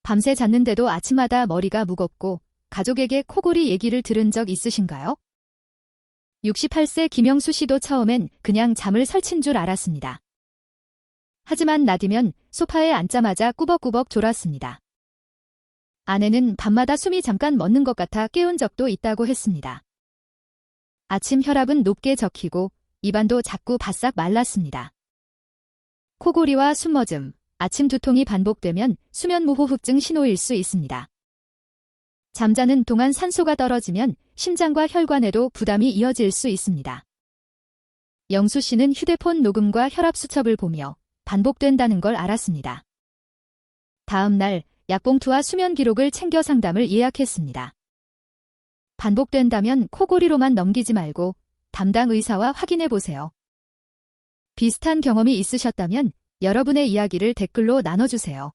밤새 잤는데도 아침마다 머리가 무겁고 가족에게 코골이 얘기를 들은 적 있으신가요? 68세 김영수 씨도 처음엔 그냥 잠을 설친 줄 알았습니다. 하지만 나디면 소파에 앉자마자 꾸벅꾸벅 졸았습니다. 아내는 밤마다 숨이 잠깐 멎는 것 같아 깨운 적도 있다고 했습니다. 아침 혈압은 높게 적히고 입안도 자꾸 바싹 말랐습니다. 코골이와 숨머즘, 아침 두통이 반복되면 수면무호흡증 신호일 수 있습니다. 잠자는 동안 산소가 떨어지면 심장과 혈관에도 부담이 이어질 수 있습니다. 영수 씨는 휴대폰 녹음과 혈압 수첩을 보며 반복된다는 걸 알았습니다. 다음 날 약봉투와 수면 기록을 챙겨 상담을 예약했습니다. 반복된다면 코골이로만 넘기지 말고 담당 의사와 확인해 보세요. 비슷한 경험이 있으셨다면 여러분의 이야기를 댓글로 나눠주세요.